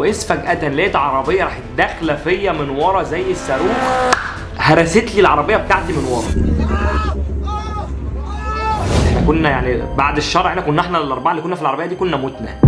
وإذ فجأة لقيت عربية راحت داخلة فيا من ورا زي الصاروخ، هرست لي العربية بتاعتي من ورا. احنا كنا يعني بعد الشر احنا الأربعة اللي كنا في العربية دي كنا متنا.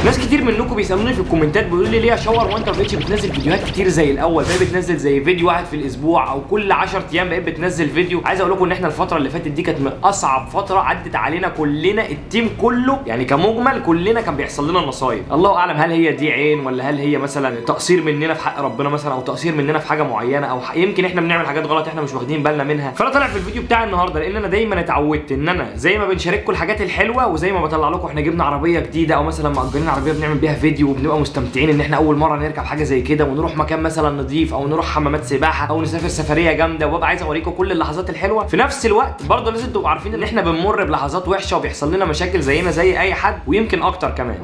ناس كتير منكم بيسالوني في الكومنتات بيقولوا لي ليه يا شاور وانت ما بقتش بتنزل فيديوهات كتير زي الاول، بقيت بتنزل زي فيديو واحد في الاسبوع او كل 10 ايام بقيت بتنزل فيديو. عايز اقول لكم ان احنا الفتره اللي فاتت دي كانت من اصعب فتره عدت علينا كلنا، التيم كله يعني كمجمل كلنا كان بيحصل لنا مصايب. الله اعلم هل هي دي عين ولا هل هي مثلا تقصير مننا في حق ربنا مثلا، او تقصير مننا في حاجه معينه، او يمكن احنا بنعمل حاجات غلط احنا مش واخدين بالنا منها. فانا طالع في الفيديو بتاعي النهارده لان انا دايما اتعودت ان انا زي ما بنشارككم الحاجات الحلوه وزي ما بطلع لكم احنا جبنا عربيه جديده او مثلا مأجرين عربيه بنعمل بيها فيديو وبنبقى مستمتعين ان احنا اول مره نركب حاجه زي كده ونروح مكان مثلا نضيف او نروح حمامات سباحه او نسافر سفريه جامده، وببقى عايز اوريكم كل اللحظات الحلوه. في نفس الوقت برضه لازم تبقوا عارفين ان احنا بنمر بلحظات وحشه وبيحصل لنا مشاكل زينا زي اي حد ويمكن اكتر كمان.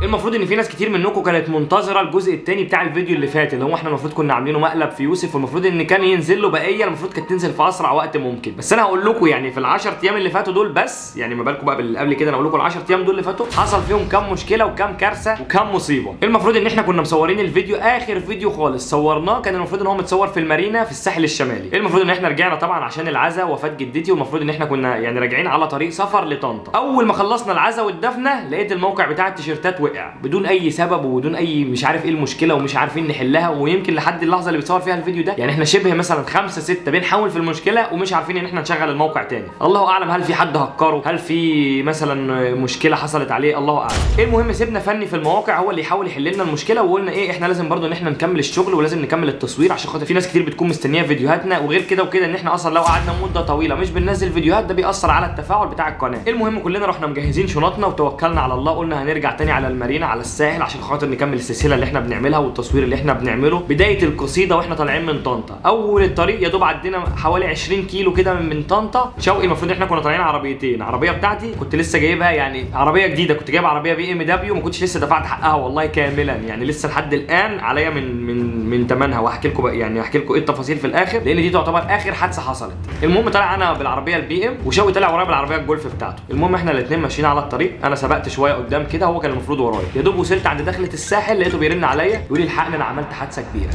المفروض ان في ناس كتير منكم كانت منتظره الجزء الثاني بتاع الفيديو اللي فات اللي هو احنا المفروض كنا عاملينه مقلب في يوسف، والمفروض ان كان ينزل له بقيه، المفروض كانت تنزل في اسرع وقت ممكن. بس انا هقول لكم يعني في ال10 ايام اللي فاتوا دول بس، يعني ما بالكم بقى باللي قبل كده، انا هقول لكم ال10 ايام دول اللي فاتوا حصل فيهم كام مشكله وكام كارثه وكام مصيبه. المفروض ان احنا كنا مصورين الفيديو، اخر فيديو خالص صورناه كان المفروض ان هو متصور في المارينا في الساحل الشمالي. المفروض ان احنا رجعنا طبعا عشان العزاء وفاه جدتي، والمفروض ان احنا كنا يعني راجعين على طريق سفر لطنطا. اول ما خلصنا العزاء والدفنه لقيت الموقع بتاع التيشيرتات وقع بدون اي سبب وبدون اي مش عارف ايه المشكله ومش عارفين نحلها، ويمكن لحد اللحظه اللي بتصور فيها الفيديو ده يعني احنا شبه مثلا 5 6 بنحاول في المشكله ومش عارفين ان احنا نشغل الموقع تاني. الله اعلم هل في حد هكره، هل في مثلا مشكله حصلت عليه، الله اعلم. المهم سيبنا فني في المواقع هو اللي يحاول يحل لنا المشكله، وقلنا ايه احنا لازم برضو ان احنا نكمل الشغل ولازم نكمل التصوير عشان خاطر في ناس كتير بتكون مستنيه فيديوهاتنا، وغير كده وكده ان احنا اصلا لو قعدنا مده طويله مش بننزل فيديوهات ده بيأثر على التفاعل بتاع القناه. المهم كلنا رحنا مجهزين شنطنا وتوكلنا على الله، قلنا هنرجع تاني على المارينا على الساحل عشان خاطر نكمل السلسله اللي احنا بنعملها والتصوير اللي احنا بنعمله. بدايه القصيده واحنا طالعين من طنطا، اول الطريق يا دوب عدينا حوالي 20 كيلو كده من طنطا. شوقي المفروض احنا كنا طالعين عربيتين، عربيه بتاعتي كنت لسه جايبها يعني عربيه جديده، كنت جايب عربيه BMW ما كنتش لسه دفعت حقها والله كاملا، يعني لسه لحد الان عليا من ثمنها، وهحكي لكم بقى يعني هحكي لكم ايه التفاصيل في الاخر لان دي تعتبر اخر حادثه حصلت. المهم طلع انا بالعربيه الBM وشوقي طلع ورايا بالعربيه الجولف بتاعته. المهم احنا الاثنين ماشيين على الطريق، انا سبقت شويه قدام كده هو كان المفروض ورايا. يا دوب وصلت عند دخله الساحل لقيته بيرن عليا يقول لي الحقني انا عملت حادثه كبيره.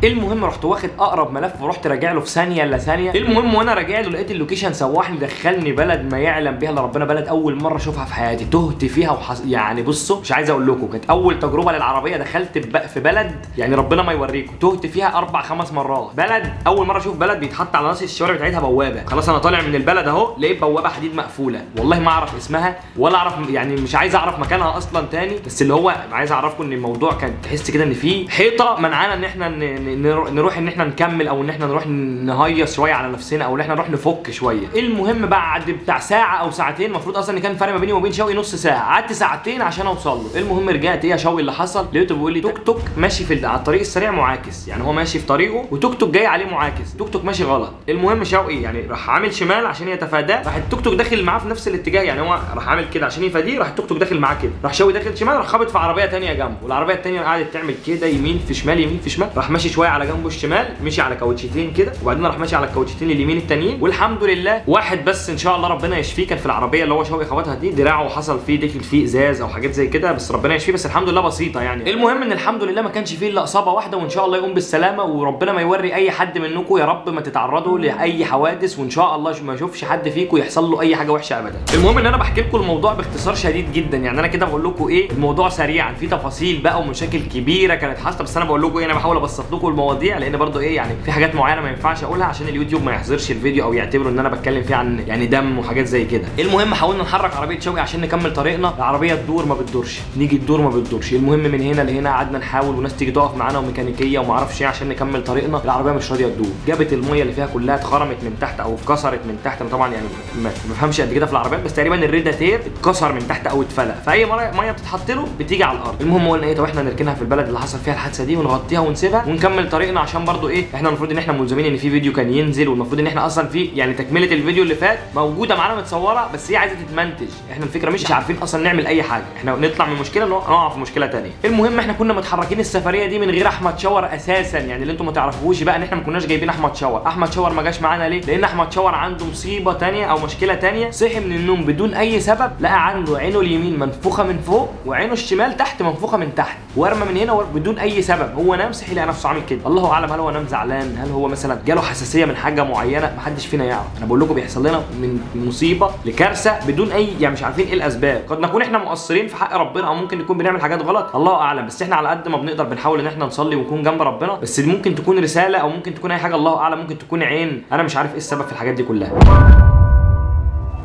المهم رحت واخد اقرب ملف ورحت راجع له في ثانيه الا ثانيه. المهم وانا راجع له لقيت اللوكيشن سواحني دخلني بلد ما يعلم بها الا ربنا، بلد اول مره اشوفها في حياتي، تهت فيها يعني بصوا مش عايز اقول لكم كانت اول تجربه للعربيه، دخلت في بلد يعني ربنا ما يوريكم، تهت فيها 4 5 مرات. بلد اول مره اشوف بلد بيتحط على ناصيه الشوارع بتاعتها بوابه. خلاص انا طالع من البلد اهو لقيت بوابه حديد مقفوله، والله ما اعرف اسمها ولا اعرف يعني مش عايز اعرف مكانها اصلا تاني، بس اللي هو عايز اعرفكم ان الموضوع كان تحس كده ان في حيطه منعانا ان احنا نروح ان احنا نكمل او ان احنا نروح نهيص شويه على نفسنا او ان احنا نروح نفك شويه. المهم بعد بتاع ساعه او ساعتين، المفروض اصلا ان كان فرق ما بيني وما بين شوقي نص ساعه، قعدت ساعتين عشان اوصل له. المهم رجعت ايه يا شوقي اللي حصل، لقيته بيقول لي توك توك ماشي على الطريق السريع معاكس، يعني هو ماشي في طريقه وتوك توك جاي عليه معاكس، توك توك ماشي غلط. المهم شوقي يعني راح عامل شمال عشان يتفاداه، راح التوك توك داخل معاه في نفس الاتجاه، يعني هو راح عامل كده عشان يفاديه، راح التوك توك داخل معاه كده، راح شوقي داخل شمال راح خابط في عربيه ثانيه جنبه، والعربيه الثانيه قعدت تعمل كده يمين في شمال يمين في شمال، راح ماشي شويه على جنبه الشمال، مشي على كاوتشتين كده وبعدين راح ماشي على الكاوتشتين اليمين التانيين، والحمد لله واحد بس ان شاء الله ربنا يشفيه كان في العربيه اللي هو شوقي خبطها دي، دراعه حصل فيه دخل فيه ازاز او حاجات زي كده، بس ربنا يشفيه، بس الحمد لله بسيطه يعني. المهم ان الحمد لله ما كانش فيه الا اصابه واحده، وان شاء الله يقوم بالسلامه، وربنا ما يوري اي حد منكم يا رب ما تتعرضوا لاي حوادث، وان شاء الله ما اشوفش حد فيكم يحصل له اي حاجه وحشه ابدا. المهم ان انا بحكي لكم الموضوع باختصار شديد جدا، يعني انا كده بقول لكم ايه الموضوع سريعا، في تفاصيل بقى ومشاكل كبيره كانت حاصله، بس انا بقول لكم ايه انا بحاول ابسط لكم المواضيع لان برضو ايه يعني في حاجات معينه ما ينفعش اقولها عشان اليوتيوب ما يحظرش الفيديو او يعتبروا ان انا بتكلم فيه عن يعني دم وحاجات زي كده. المهم حاولنا نحرك عربيه شوقي عشان نكمل طريقنا، العربيه تدور ما بتدورش، نيجي تدور ما بتدورش. المهم من هنا لهنا قعدنا نحاول وناس تيجي تقف معانا وميكانيكيه وما اعرفش ايه عشان نكمل طريقنا، العربيه مش راضيه تدور، جابت الميه اللي فيها كلها اتخرمت من تحت او اتكسرت من تحت. انا طبعا يعني ما بفهمش قد كده في العربيات، بس تقريبا الريداتير اتكسر من تحت او اتفلق، فاي ميه بتتحط له بتيجي على الارض. المهم قلنا ايه طب احنا نركنها في البلد اللي حصل فيها الحادثه دي ونغطيها ونسيبها ونكمل نكمل طريقنا عشان برضو ايه احنا المفروض ان احنا ملزمين ان في فيديو كان ينزل، والمفروض ان احنا اصلا في يعني تكمله الفيديو اللي فات موجوده معانا متصوره، بس هي عايزه تتمنتج. احنا الفكره مش عارفين اصلا نعمل اي حاجه، احنا نطلع من مشكله نقع في مشكله ثانيه. المهم احنا كنا متحركين السفريه دي من غير احمد شاور اساسا، يعني اللي انتم ما تعرفوش بقى ان احنا ما كناش جايبين احمد شاور. احمد شاور ما جاش معانا ليه؟ لان احمد شاور عنده مصيبه ثانيه او مشكله ثانيه. صحي من النوم بدون اي سبب، لقى عنده عينه اليمين منفوخه من فوق وعينه الشمال تحت منفوخه من تحت، ورمه من هنا بدون اي سبب. هو نام صحي لقى نفسه عامل كده، الله اعلم هل هو نام زعلان، هل هو مثلا جاله حساسيه من حاجه معينه، محدش فينا يعرف. انا بقول لكم بيحصل لنا من مصيبه لكارثه بدون اي يعني مش عارفين ايه الاسباب. قد نكون احنا مقصرين في حق ربنا او ممكن نكون بنعمل حاجات غلط، الله اعلم، بس احنا على قد ما بنقدر بنحاول ان احنا نصلي ونكون جنب ربنا. بس دي ممكن تكون رساله او ممكن تكون اي حاجه، الله اعلم، ممكن تكون عين، انا مش عارف ايه السبب في الحاجات دي كلها.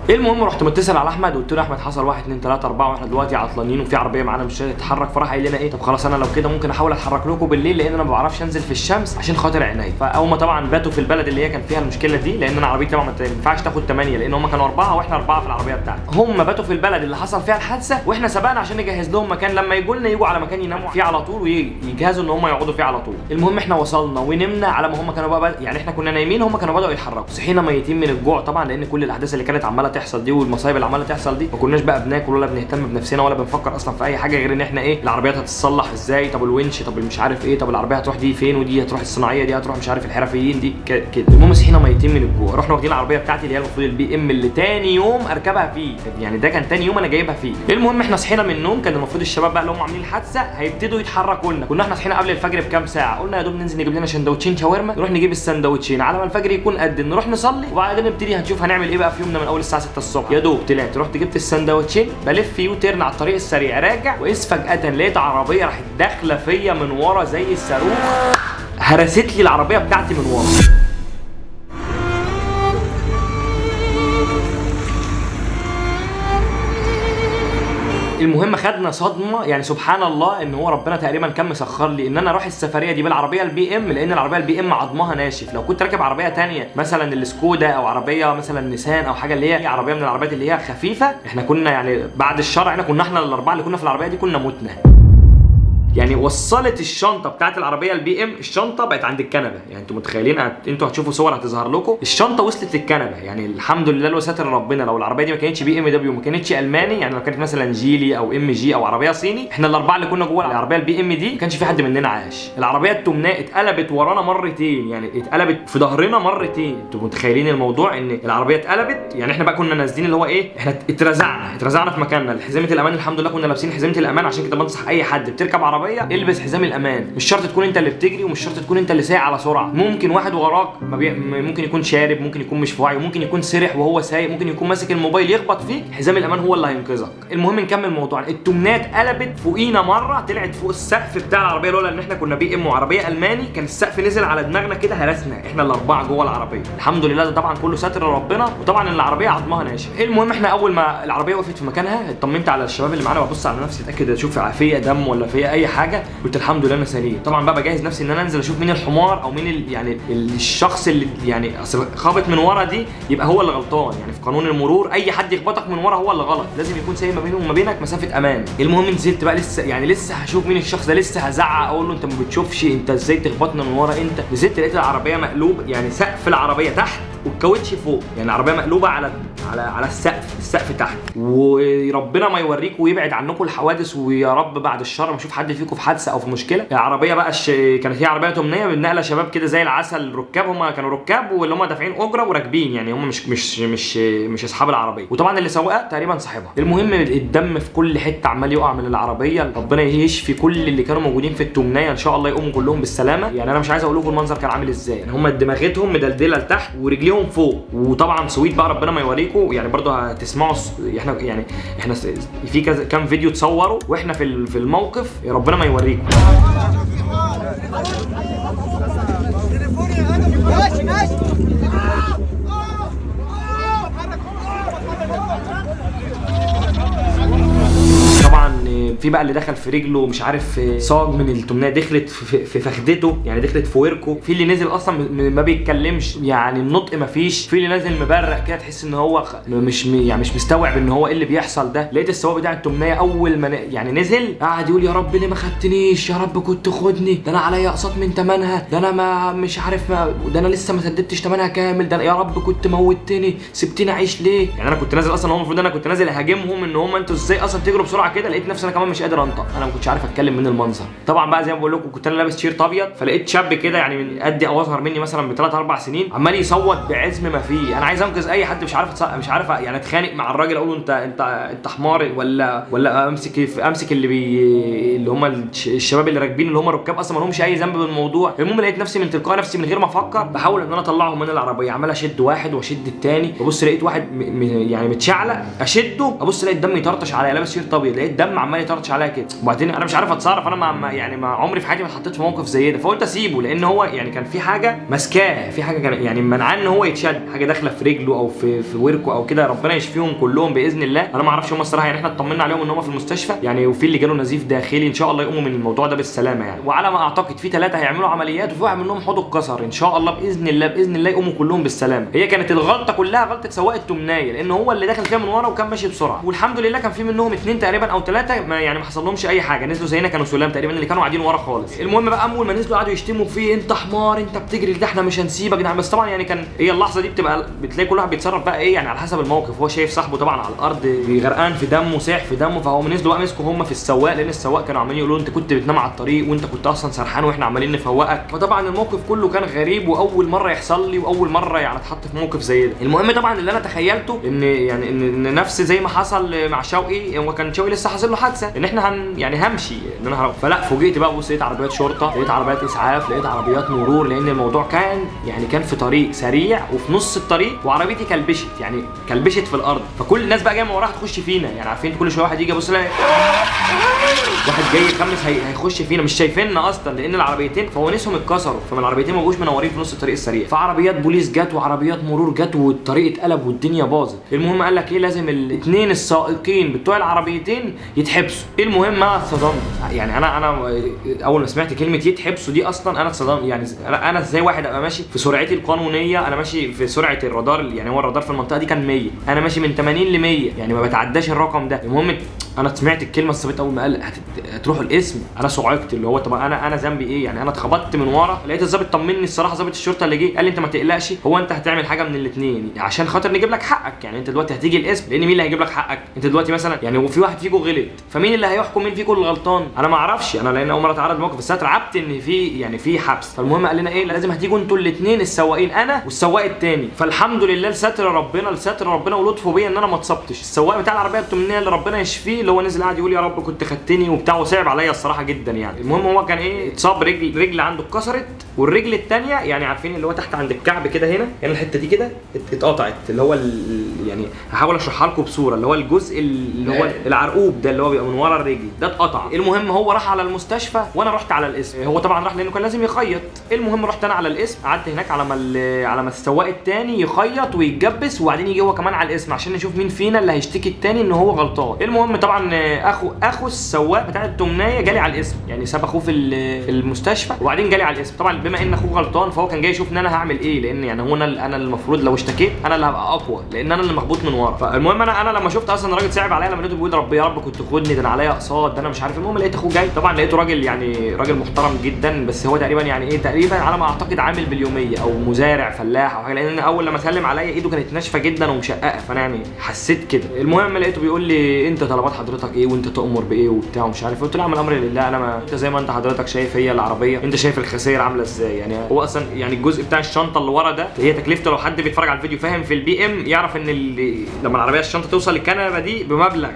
المهم رحت متصل على احمد وقلت له احمد حصل 1 2 3 4 واحنا دلوقتي عطلانين وفي عربيه معانا مش قادره تتحرك. فراح قايل لنا ايه، طب خلاص انا لو كده ممكن احاول اتحرك لكم بالليل لان انا ما بعرفش انزل في الشمس عشان خاطر عيني. فهم طبعا باتوا في البلد اللي هي كان فيها المشكله دي، لان انا عربيتي طبعا ما ينفعش تاخد 8 لان هم كانوا 4 واحنا 4 في العربيه بتاعتي. هم باتوا في البلد اللي حصل فيها الحادثه واحنا سبقنا عشان نجهز لهم مكان لما يجوا لنا يجوا على مكان يناموا فيه على طول ويجهزوا ان هم يقعدوا فيه على طول. المهم احنا وصلنا ونمنا على ما هم كانوا بقى يعني احنا كنا نايمين هم كانوا بداوا يتحركوا. صحينا ميتين من الجوع طبعا لان كل الاحداث اللي كانت عماله تحصل دي والمصايب اللي عماله تحصل دي ما كناش بقى بناكل ولا بنهتم بنفسنا ولا بنفكر اصلا في اي حاجه غير ان احنا ايه العربيات هتتصلح ازاي، طب الونش، طب مش عارف ايه، طب العربيه هتروح دي فين ودي هتروح الصناعيه دي هتروح مش عارف الحرفيين دي كده. المهم صحينا ميتين من الجوع. رحنا واخدين العربيه بتاعتي اللي هي المفروض البي ام اللي تاني يوم اركبها فيه، يعني ده كان تاني يوم انا جايبها فيه. المهم احنا صحينا من النوم، كان المفروض الشباب بقى اللي هم عاملين الحادثه هيبتدوا يتحركوا لنا. كنا احنا صحينا قبل الفجر بكام ساعه، قلنا يا دوب ننزل نجيب لنا سندوتشين شاورما، نروح نجيب السندوتشين على ما الفجر يكون قد نروح نصلي وبعدين نبتدي هنشوف هنعمل ايه بقى في يومنا من اول الساعه 6 الصبح. يا دوب طلعت رحت جبت السندوتشين بلف يو تيرن على الطريق السريع راجع، واذ فجاه لقيت عربيه راحت داخله فيا من ورا زي الصاروخ، هرست لي العربيه بتاعتي من ورا. المهم خدنا صدمه، يعني سبحان الله ان هو ربنا تقريبا كان مسخر لي ان انا اروح السفريه دي بالعربيه البي ام، لان العربيه البي ام عظمها ناشف. لو كنت راكب عربيه ثانيه مثلا السكودا او عربيه مثلا نيسان او حاجه اللي هي عربيه من العربيات اللي هي خفيفه، احنا كنا يعني بعد الشر احنا الاربعه اللي كنا في العربيه دي كنا متنا. يعني وصلت الشنطه بتاعت العربيه البي ام، الشنطه بقت عند الكنبه، يعني انتوا متخيلين، انتوا هتشوفوا صور هتظهر لكم، الشنطه وصلت للكنبه. يعني الحمد لله لو ستر ربنا، لو العربيه دي ما كانتش بي ام دبليو ما كانتش الماني، يعني لو كانت مثلا جيلي او ام جي او عربيه صيني، احنا الاربعه اللي كنا جوه العربيه البي ام دي ما كانش في حد مننا عاش. العربيه التمناء اتقلبت ورانا مرتين، يعني اتقلبت في ظهرنا مرتين. انتوا متخيلين الموضوع ان العربيه اتقلبت، يعني احنا بقى كنا نازلين اللي هو ايه، احنا اترزعنا في مكاننا. حزمه الامان الحمد لله كنا لابسين حزمه الامان، عشان كده بنصح اي حد بتركب عربيه البس حزام الامان. مش شرط تكون انت اللي بتجري ومش شرط تكون انت اللي سايق على سرعه، ممكن واحد وراك ممكن يكون شارب، ممكن يكون مش في وعيه، ممكن يكون سرح وهو سايق، ممكن يكون ماسك الموبايل يخبط فيك، حزام الامان هو اللي هينقذك. المهم نكمل موضوعنا. التمنات قلبت فوقينا مره، طلعت فوق السقف بتاع العربيه، لولا ان احنا كنا بي ام وعربيه الماني كان السقف نزل على دماغنا كده هرسنا احنا الاربعه جوه العربيه. الحمد لله ده طبعا كله ستر ربنا، وطبعا العربيه عظمها ناشف. المهم احنا اول ما العربيه وقفت في مكانها اطمنت على الشباب اللي معانا، ببص على نفسي اتاكد اشوف فيا دم ولا فيا اي حاجه، قلت الحمد لله انا سليم. طبعا بقى بجهز نفسي ان انا انزل اشوف مين الحمار او مين يعني الشخص اللي يعني خابط من ورا دي يبقى هو اللي غلطان. يعني في قانون المرور اي حد يخبطك من ورا هو اللي غلط، لازم يكون سايب ما بينه وما بينك مسافه امان. المهم نزلت بقى لسه هشوف مين الشخص ده، لسه هزعق اقول له انت ما بتشوفش، انت ازاي تخبطنا من ورا انت. نزلت لقيت العربيه مقلوب، يعني سقف العربيه تحت والكاوتش فوق، يعني العربيه مقلوبه على السقف تحت. وربنا ما يوريكم ويبعد عنكم الحوادث، ويا رب بعد الشر ما اشوف حد فيكم في حادثه او في مشكله. العربيه بقى كانت هي عربيه تمنيه بالنقله شباب كده زي العسل، ركاب، هم كانوا ركاب واللي هم دافعين اجره وراكبين، يعني هم مش اصحاب العربيه، وطبعا اللي سواقها تقريبا صاحبها. المهم الدم في كل حته عمال يقع من العربيه، ربنا يشفي كل اللي كانوا موجودين في التمنيه ان شاء الله يقوموا كلهم بالسلامه. يعني انا مش عايز اقول لكم المنظر كان عامل ازاي، يعني هم دماغتهم مدلدله لتحت ورجليهم فوق، وطبعا سويت بقى ربنا ما يوريكم، يعني برضو هتسمعوا احنا في كام فيديو تصوروا واحنا في الموقف، ربنا ما يوريكم. طبعا في بقى اللي دخل في رجله مش عارف صاج من التمنيه دخلت في فخدته، يعني دخلت في وركه. في اللي نزل اصلا ما بيتكلمش، يعني النطق ما فيش. في اللي نازل مبرق كده تحس ان هو مش مستوعب ان هو ايه اللي بيحصل ده. لقيت السواق بتاع التمنيه اول ما يعني نزل قاعد يقول يا رب ليه ما خدتنيش، يا رب كنت خدني، ده انا عليا اقساط من ثمنها، ده انا ما مش عارف ده انا لسه ما سددتش ثمنها كامل، ده يا رب كنت موتني، سبتني اعيش ليه. يعني انا كنت نازل اصلا، هو المفروض انا كنت نازل اهاجمهم ان هم انتوا ازاي اصلا تجروا بسرعه كده. لقيت نفسي انا كمان مش قادر انطق، انا ما كنتش عارف اتكلم من المنظر. طبعا بقى زي ما بقول لكم كنت انا لابس تيشيرت ابيض، فلقيت شاب كده يعني من قدي او اصغر مني مثلا ب3 4 سنين عمال يصوت بعزم ما فيه. انا عايز انقذ اي حد، مش عارف يعني اتخانق مع الراجل اقول له انت حمار ولا امسك اللي هم الشباب اللي راكبين اللي هم ركاب اصلا ما لهمش اي ذنب بالموضوع. المهم لقيت نفسي من تلقاء نفسي من غير ما افكر بحاول ان انا اطلعهم من العربيه، عمال اشد واحد واشد الثاني، وبص لقيت واحد يعني متشعلق اشده، ابص لقيت دم يطرطش عليا، لابس شيرت ابيض لقيت دم عمال يطرطش عليا كده. وبعدين انا مش عارف اتصرف، انا ما عمري في حياتي ما اتحطيت في موقف زي ده، فقلت اسيبه لان هو يعني كان في حاجه ماسكاه، في حاجه كان يعني منعاه ان هو يتشد، حاجه داخله في رجله او في وركه او كده. ربنا يشفيهم كلهم باذن الله. انا ما اعرفش هم الصراحه، يعني احنا اطمنا عليهم ان هم في المستشفى يعني، وفي اللي جاله نزيف داخلي ان شاء الله يقوموا من الموضوع ده بالسلامه يعني. وعلى ما اعتقد في 3 هيعملوا عمليات وفي واحد منهم حوضه اتكسر، ان شاء الله باذن الله يقوموا كلهم بالسلامه. هي كانت الغلطه كلها غلطه سواق التمنيه، لان هو اللي داخل فيها من ورا وكان ماشي بسرعه، والحمد لله كان في منهم 2 تقريبا او 3 ما حصلهمش اي حاجه، نزلوا زينا كانوا سلام تقريبا اللي كانوا قاعدين ورا خالص. المهم بقى اول ما نزلوا قعدوا يشتموا فيه انت حمار، انت بتجري ده احنا مش هنسيبك ده. بس طبعا يعني كان هي اللحظه دي بتلاقي كل واحد بيتصرف بقى ايه يعني على حسب الموقف. هو شايف صاحبه طبعا على الارض غرقان في دمه ساح في دمه، فهو نزلوا بقى مسكوا هم في السواق، لان السواق كانوا عمالين يقولوا انت كنت بتنام على الطريق وانت كنت اصلا سرحان واحنا عمالين نفوقك. فطبعا الموقف كله كان غريب واول مره يحصل لي واول مره يعني اتحط في موقف زي ده. المهم طبعا اللي انا تخيلته ان نفس زي ما حصل مع شوقي، هو كان شوقي لسه حاصل له حادثه ان احنا يعني همشي ان انا هروح، فلا فوجئت بقى بص لقيت عربيات شرطه، لقيت عربيات اسعاف، لقيت عربيات مرور، لان الموضوع كان في طريق سريع وفي نص الطريق وعربيتي كلبشت في الارض، فكل الناس بقى جايه من وراها تخش فينا. يعني عارفين كل شويه واحد يجي يبص لها واحد جاي يخمس هيخش فينا، مش شايفيننا اصلا لان العربيتين فوانيسهم اتكسروا، فمن العربيتين ما جوش منورين في نص الطريق السريع، فعربيات بوليس جت وعربيات مرور جت والطريق اتقلب والدنيا باظت. المهم قال لك ايه لازم الاثنين السائقين بتوع العربيتين يتحبسوا. المهم انا اتصدمت، يعني انا اول ما سمعت كلمه يتحبسوا دي اصلا انا اتصدمت. يعني انا ازاي واحد ابقى ماشي في سرعتي القانونيه، انا ماشي في سرعه الرادار، يعني هو الرادار في المنطقه دي كان 100، انا ماشي من 80 ل 100 يعني ما بتعداش الرقم ده. المهم انا سمعت الكلمه الصبيت اول ما قال هتروحوا القسم، انا صعقت اللي هو طب انا ذنبي ايه يعني؟ انا اتخبطت من ورا، لقيت الظابط طمني الصراحه، ظابط الشرطه اللي جه قال لي انت ما تقلقش، هو انت هتعمل حاجه من الاثنين عشان خاطر نجيب لك حقك. يعني انت دلوقتي هتيجي القسم لان مين اللي هيجيب لك حقك؟ انت دلوقتي مثلا يعني وفي واحد فيكم غلط، فمين اللي هيحكم مين فيكم الغلطان؟ انا ما اعرفش، انا لان اول مره اتعرض لموقف بس اترعبت ان في حبس. فالمهم قال لنا ايه لازم هتيجوا انتوا الاثنين السواقين انا والسواق الثاني. فالحمد لله لستر ربنا ولطفه بيا ان انا ما اتصبتش. السواق بتاع العربيه التمنيه اللي ربنا يشفيه اللي هو نزل قاعد يقول يا رب كنت خدتني وبتاع، وصعب عليا الصراحه جدا يعني. المهم هو كان ايه اتصاب رجل عنده اتكسرت، والرجل الثانيه يعني عارفين اللي هو تحت عند الكعب كده هنا الحته دي كده اتقطعت، اللي هو يعني هحاول اشرحها لكم بصوره، اللي هو الجزء اللي هو العرقوب ده اللي هو بيبقى من ورا الرجل ده اتقطع. المهم هو راح على المستشفى وانا رحت على القسم، هو طبعا راح لانه كان لازم يخيط. المهم رحت انا على القسم، قعدت هناك على ما السواق الثاني يخيط ويتجبس، وبعدين يجي هو كمان على القسم عشان نشوف مين فينا اللي هيشتكي الثاني ان هو غلطان. المهم طبعا اخو السواق بتاع التمنيه جالي على القسم، يعني ساب اخوه في المستشفى وبعدين جالي على القسم. طبعا بما ان اخوه غلطان فهو كان جاي يشوف ان انا هعمل ايه، لان يعني هو انا المفروض لو اشتكيت انا اللي هبقى اقوى لان انا اللي مخبوط من ورا. فالمهم انا لما شفت اصلا الراجل صعب عليا، لما لقيته بيقول ربي يا رب كنت خدني ده انا عليا اقساط ده انا مش عارف. المهم لقيت اخوه جاي، طبعا لقيته راجل يعني راجل محترم جدا، بس هو تقريبا يعني ايه تقريبا على ما اعتقد عامل باليوميه او مزارع فلاح او حاجه، لان اول لما سلم عليا ايده كانت ناشفه جدا ومشققه، فانا يعني حسيت كده. المهم لقيته بيقول لي انت طلبات حضرتك ايه وانت تؤمر بايه وبتاع ومش عارف. قلت له اعمل امر لله، انا ما انت زي ما انت حضرتك شايف هي العربيه، انت شايف الخسائر عامله ازاي. يعني هو اصلا يعني الجزء بتاع الشنطه اللي ورا ده هي تكلفته، لو حد بيتفرج على الفيديو فاهم في البي ام يعرف ان لما العربيه الشنطه توصل للكنبه دي بمبلغ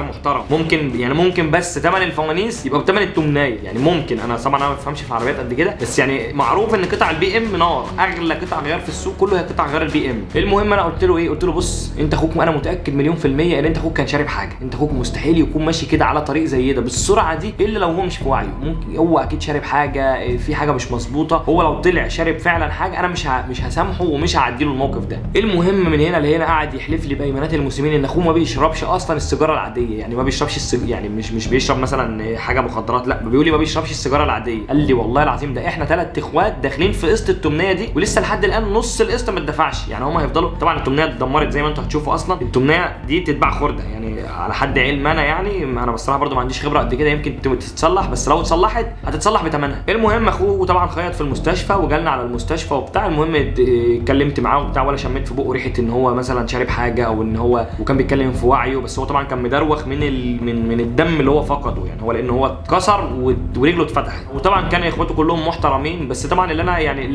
محترم، ممكن بس ثمن الفوانيس يبقى بثمن التمنايه. يعني ممكن انا طبعا ما بفهمش في العربيات قد كده، بس يعني معروف ان قطع البي ام نار، اغلى قطع غيار في السوق كله هي قطع غيار البي ام. المهم انا قلت له بص انت اخوك انا متاكد مليون في الميه ان انت اخوك كان شارب حاجه، انت اخوك مستحيل يكون ماشي كده على طريق زي ده بالسرعه دي الا لو هو مش في وعيه. ممكن هو اكيد شارب حاجه، في حاجه مش مظبوطه. هو لو طلع شارب فعلا حاجه انا مش هسامحه ومش هعدي له الموقف ده. المهم من هنا لهنا قاعد يحلف لي بايمانات المسلمين ان اخوه ما بيشربش اصلا السيجاره العاديه، يعني ما بيشربش يعني مش بيشرب مثلا حاجه مخدرات، لا بيقول لي ما بيشربش السيجاره العاديه. قال لي والله العظيم ده احنا 3 اخوات داخلين في قسط التمنيه دي ولسه لحد الان نص القسط ما اتدفعش. يعني هم هيفضلوا طبعا التمنيه اتدمرت زي ما انتوا هتشوفوا، اصلا التمنيه دي تتباع خرده يعني على حد علم انا، يعني انا بصراحه برده ما عنديش خبره قد كده، يمكن تتصلح بس لو اتصلحت هتتصلح بثمنها. المهم اخوه طبعا خيط في المستشفى وجالنا على المستشفى وبتاع. المهم اتكلمت معاه وبتاع ولا شميت في بقه ريحه ان هو مثلا شارب حاجه او ان هو وكان بيتكلم في وعيه، بس هو طبعا كان مدروخ من الدم اللي هو فقده، يعني هو لان هو اتكسر ورجله اتفتحت. وطبعا كان اخواته كلهم محترمين، بس طبعا اللي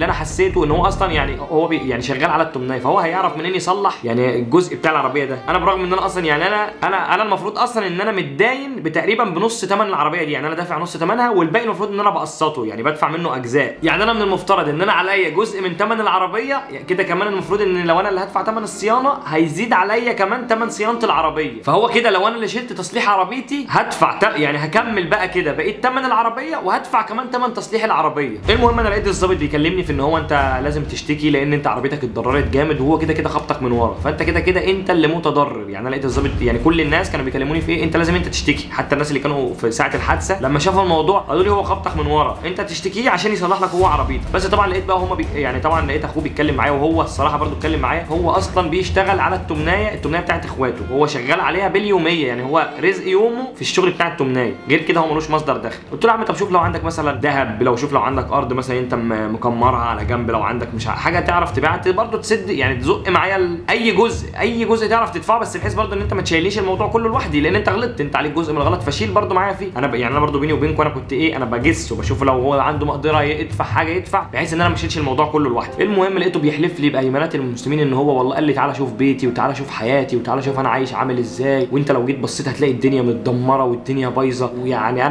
انا حسيته ان هو اصلا يعني هو يعني شغال على التمنيه، فهو هيعرف منين يصلح يعني الجزء بتاع العربيه ده. انا برغم ان انا اصلا يعني انا المفروض اصلا ان انا متداين بتقريبا بنص ثمن العربيه دي، يعني انا دافع نص ثمنها والباقي المفروض ان انا بقسطه، يعني بدفع منه اجزاء. يعني انا من المفترض ان انا عليا جزء من ثمن العربيه، يعني كده كمان المفروض ان لو انا اللي هدفع ثمن الصيانه هيزيد عليا كمان ثمن صيانه العربيه. فهو كده لو انا اللي شلت تصليح عربيتي هدفع يعني هكمل بقى كده بقيت ثمن العربيه وهدفع كمان ثمن تصليح العربيه. المهم انا لقيت الظابط بيكلمني في ان هو انت لازم تشتكي لان انت عربيتك اتضررت جامد وهو كده خبطك من ورا، فانت كده انت اللي متضرر. يعني انا لقيت الظابط يعني كل الناس كانوا بيكلموني في ايه، انت لازم انت تشتكي. حتى الناس اللي كانوا في ساعه الحادثه لما شافوا الموضوع قالوا لي هو خبطك من ورا انت تشتكيه عشان يصلح لك هو عربيتك. بس طبعا لقيت بقى هم يعني طبعا لقيت اخوه بيتكلم معايا، وهو الصراحه برده اتكلم معايا. هو اصلا بيشتغل على التمنيه بتاعت اخواته، هو شغال عليها باليوميه، يعني هو رزق يومه في الشغل بتاع التمنيه، غير كده هو ملوش مصدر دخل. قلت له يا عم طب شوف لو عندك مثلا ذهب، لو شوف لو عندك ارض مثلا انت مكمرها على جنب، لو عندك مش حاجه تعرف تبيعها برده تسد، يعني تزق معايا اي جزء تعرف تدفعه، بس بحيث برده ان انت ما تشيليش الموضوع كله لوحدي، لان انت غلطت، انت عليك جزء من الغلط فشيل برده معايا فيه. يعني انا برده بيني وبينكم انا كنت ايه، انا بجس وبشوف لو هو عنده مقدره يدفع حاجه يدفع، بحيث ان انا ما اشيلش الموضوع كله لوحدي. المهم لقيته بيحلف لي بايمانات المسلمين ان هو والله قال لي تعالى شوف بيتي وتعالى شوف حياتي وتعالى شوف انا عايش عامل ازاي، وانت لو جيت بصيت هتلاقي الدنيا متدمره والدنيا بايظه. ويعني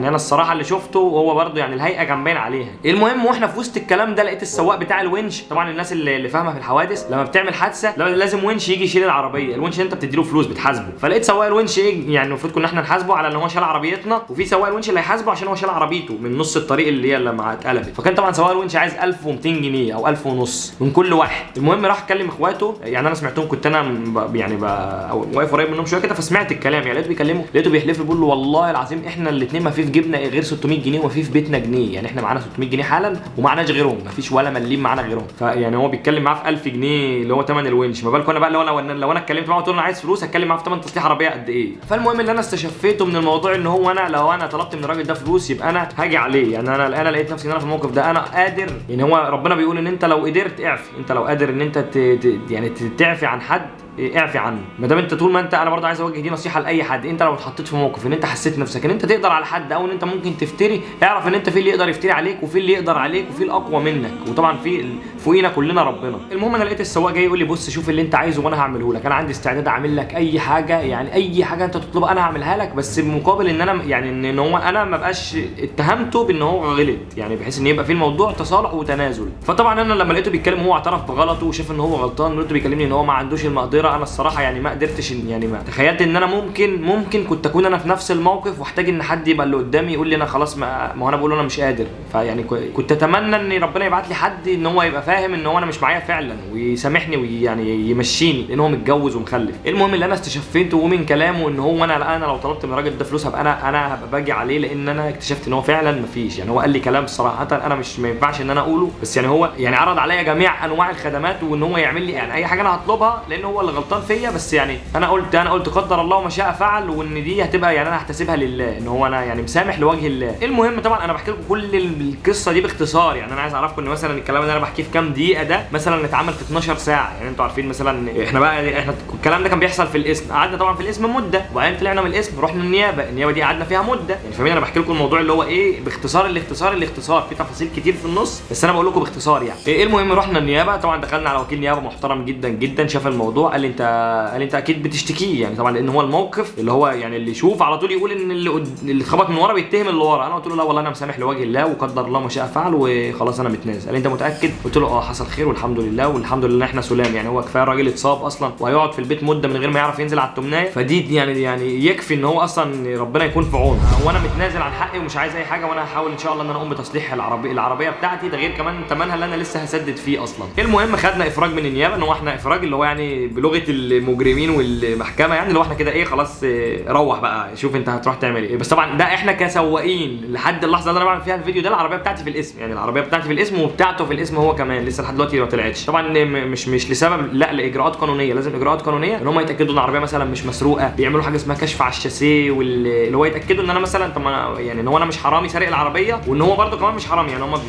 انا الصراحه اللي شفته هو برده يعني الهيئه كان باين عليها. المهم واحنا في وسط الكلام ده لقيت السواق بتاع الونش، طبعا الناس اللي فاهمه في الحوادث لما بتعمل حادثه لازم ونش يجي يشيل العربيه، الونش انت بتديله فلوس بتحاسبه. فلقيت سواق الونش ايه، يعني المفروض كنا احنا نحاسبه على ان هو شال عربيتنا، وفي سواق الونش اللي هيحاسبه عشان هو شال عربيته من نص الطريق اللي هي لما اتقلبت. فكان طبعا سواق الونش عايز 1200 جنيه او 1000 ونص من كل واحد. المهم راح كلم اخواته، يعني انا سمعتهم كنت انا يعني واقف قريب منهم شويه كده فسمعت الكلام، يعني لقيته بيحلف بيقول له والله العظيم احنا الاثنين ما في جيبنا غير 600 جنيه وما في بيتنا جنيه، يعني احنا معانا 600 جنيه حالا ومعناش غيرهم، ما فيش ولا مليم معانا غيرهم. فيعني هو بيتكلم معاه في 1000 جنيه اللي هو ثمن الونش، ما بالكم انا بقى لو انا اتكلمت معاه وقلت له انا عايز فلوس هتكلم معاه في ثمن تصليح عربيه قد ايه. فالمهم اللي انا استشفيته من الموضوع ان هو لو انا طلبت من الراجل ده فلوس يبقى انا هاجي عليه. يعني انا لقيت نفسي ان انا في الموقف ده انا قادر، يعني هو ربنا بيقول ان انت لو قدرت اعفي، انت لو قادر ان انت يعني تعفي عن حد اعفي عنه. ما دام انت طول ما انت، انا برضه عايز اوجه دي نصيحه لاي حد، انت لو اتحطيت في موقف ان انت حسيت نفسك ان انت تقدر على حد او ان انت ممكن تفتري، اعرف ان انت في اللي يقدر يفتري عليك وفي اللي يقدر عليك وفي الاقوى منك، وطبعا في فوقينا كلنا ربنا. المهم انا لقيت السواق جاي يقول لي بص شوف اللي انت عايزه وانا هعمله لك، انا عندي استعداد اعمل لك اي حاجه، يعني اي حاجه انت تطلبها انا هعملها لك، بس بمقابل ان انا يعني ان هو انا ما بقاش اتهمته بان هو غلط، يعني بحيث ان يبقى في الموضوع تصالح وتنازل. فطبعا انا لما لقيته بيتكلم هو اعترف بغلطه وشاف ان هو غلطان، لقيته بيكلمني ان هو ما عندوش المقدره. انا الصراحه يعني ما قدرتش، يعني ما تخيلت ان انا ممكن كنت اكون انا في نفس الموقف واحتاج ان حد يبقى اللي قدامي يقول لي انا خلاص، ما هو انا بقول له انا مش قادر. فيعني كنت اتمنى ان ربنا يبعت لي حد ان هو يبقى فاهم ان هو انا مش معايا فعلا ويسامحني ويعني يمشيني، لان هو متجوز ومخلف. المهم اللي انا استشفيته ومن كلامه ان هو انا لو طلبت من الراجل ده فلوس هبقى انا هبقى باجي عليه، لان انا اكتشفت ان هو فعلا مفيش. يعني هو قال لي كلام صراحه انا ما ينفعش ان انا اقوله، بس يعني هو يعني عرض عليا جميع انواع الخدمات وان هو يعمل لي يعني اي حاجه انا هطلبها، لان هو اللي غلطان فيا. بس يعني انا قلت قدر الله ما شاء فعل، وان دي هتبقى يعني انا هحتسبها لله ان هو انا يعني مسامح لوجه الله. المهم طبعا انا بحكي لكم كل القصه دي باختصار، يعني انا عايز اعرفكم ان مثلا الكلام اللي انا بحكيه في كام دقيقه ده مثلا اتعمل في 12 ساعه. يعني انتوا عارفين مثلا احنا الكلام ده كان بيحصل في القسم، قعدنا طبعا في القسم مده، وبعدين طلعنا من القسم رحنا النيابه دي قعدنا فيها مده. يعني فاهمين انا بحكي لكم الموضوع اللي هو ايه باختصار، الاختصار في تفاصيل كتير في النص، بس انا بقول لكم باختصار يعني. المهم رحنا النيابه، طبعا دخلنا على وكيل نيابه محترم جدا جدا، شاف الموضوع قال لي انت اكيد بتشتكيه، يعني طبعا لان هو الموقف اللي هو يعني اللي يشوف على طول يقول ان اللي اتخبط من ورا بيتهم اللي ورا. انا قلت له لا والله انا مسامح لوجه الله وقدر الله ما شاء فعل وخلاص انا متنازل. قال لي انت متاكد؟ قلت له له حصل خير والحمد لله، والحمد لله احنا سلام. يعني هو كفايه الراجل اتصاب اصلا وهيقعد في البيت مده من غير ما يعرف ينزل على التمنايه، فدي يعني يكفي ان هو اصلا ربنا يكون في عونه. وانا متنازل عن حقي ومش عايز اي حاجه، وانا هحاول ان شاء الله ان انا اقوم بتصليح العربيه بتاعتي، ده غير كمان ثمنها اللي انا لسه هسدد فيه اصلا. المهم خدنا افراج من النيابه، ان هو احنا افراج اللي هو يعني بلغه المجرمين والمحكمه، يعني اللي هو احنا كده ايه خلاص روح بقى شوف انت هتروح تعمل ايه. بس طبعا ده احنا كسواقين لحد اللحظه اللي انا بعمل فيها الفيديو ده العربيه بتاعتي في الاسم، يعني العربيه بتاعتي في الاسم وبتاعته في الاسم هو كمان، لسه لحد دلوقتي ما طلعتش طبعا. مش لسبب، لا لاجراءات قانونيه، لازم اجراءات قانونيه ان هم يتاكدوا ان العربيه مثلا مش مسروقه، بيعملوا حاجه اسمها كشف على الشاسيه، واللي هو يتاكدوا ان انا مثلا طب يعني ان هو انا مش حرامي سارق العربيه، وان هو برده كمان مش حرامي، يعني هم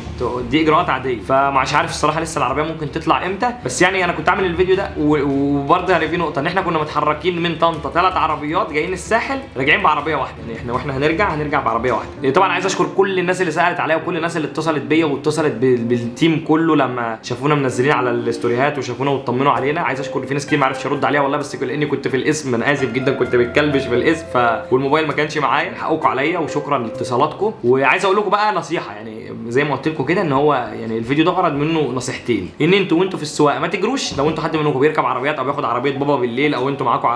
دي اجراءات عاديه. فمش عارف الصراحه لسه العربيه ممكن تطلع امتى، بس يعني انا كنت عامل الفيديو ده وبرده يعني في نقطه ان احنا كنا متحركين من طنطا 3 عربيات جايين الساحل راجعين بعربيه واحده، يعني احنا واحنا هنرجع بعربيه واحده. طبعا عايز اشكر كل الناس اللي سالت عليا وكل الناس اللي اتصلت بيا واتصلت بالتيم كله لما شافونا منزلين على الاستوريات وشافونا وطمنوا علينا. عايز اشكر في ناس كتير ما عرفتش ارد عليها والله، بس لاني كنت في الاسم انا اسف جدا، كنت بتكلبش في الاسم والموبايل ما كانش معايا، حقكم عليا وشكرا لاتصالاتكم. وعايز اقول لكم بقى نصيحه، يعني زي ما قلت لكم كده ان هو يعني الفيديو ده غرض منه نصيحتين، ان انتوا وانتوا في السواقه ما تجروش. لو انتوا حد منكم بيركب عربيات او بياخد عربيه بابا بالليل، او انتوا معاكم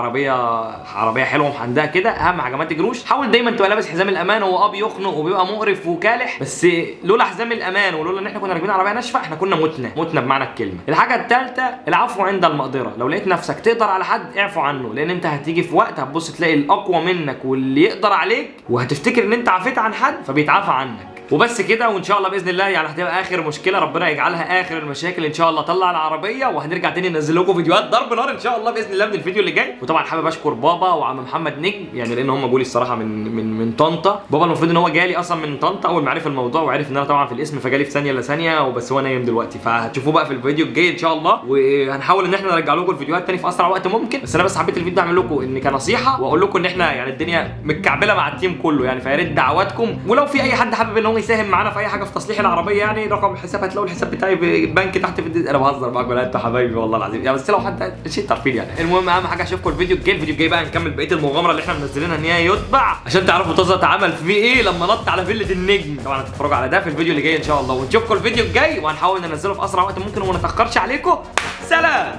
عربيه حلوه محندقه كده، اهم حاجه ما تجروش. حاول دايما تبقى لابس حزام الامان، هو بيخنق وبيبقى مقرف وكالح، بس لولا حزام الامان ولولا ان احنا كنا راكبين عربيه ناشفه احنا كنا متنا بمعنى الكلمه. الحاجه الثالثه العفو عند المقدره، لو لقيت نفسك تقدر على حد اعفو عنه، لان انت هتيجي في وقت هتبص تلاقي الاقوى منك واللي يقدر عليك، وهتفتكر ان انت عفيت عن حد فبيتعافى عنك. وبس كده، وان شاء الله باذن الله يعني هتبقى اخر مشكله، ربنا يجعلها اخر المشاكل ان شاء الله. طلع العربيه وهنرجع تاني ننزل لكم فيديوهات ضرب نار ان شاء الله باذن الله من الفيديو اللي جاي. وطبعا حابب اشكر بابا وعم محمد نجم، يعني لان هم جولي الصراحه من طنطا. بابا المفروض ان هو جالي اصلا من طنطا اول ما عرف الموضوع وعرف ان انا طبعا في الاسم، فجالي في ثانيه الا ثانيه، وبس هو نايم دلوقتي، فهتشوفوه بقى في الفيديو الجاي ان شاء الله. وهنحاول ان احنا نرجع لكم الفيديوهات تاني في اسرع وقت ممكن. بس انا بس حبيت الفيديو ده اعمل لكم ان كنصيحه، واقول لكم ان احنا يعني الدنيا متكعبله مع التيم كله يعني، فيا ريت دعواتكم. ولو في اي حد حابب ان هو يساهم معانا في اي حاجه في تصليح العربيه، يعني رقم الحساب هتلاقوا الحساب بتاعي في البنك تحت في انا بهزر معاكم، ولا انتوا حبايبي والله العظيم يعني، بس لو حد شيء تعرفين يعني. المهم اهم حاجه اشوفكم الفيديو الجاي بقى نكمل بقيه المغامره اللي احنا منزلينها ان هي يتبع، عشان تعرفوا طازه اتعمل فيه ايه لما نط على فيله النجم. طبعا هتتفرجوا على ده في الفيديو اللي جاي ان شاء الله، ونشوفكم الفيديو الجاي وهنحاول ننزله في اسرع وقت ممكن وما نتاخرش عليكم. سلام.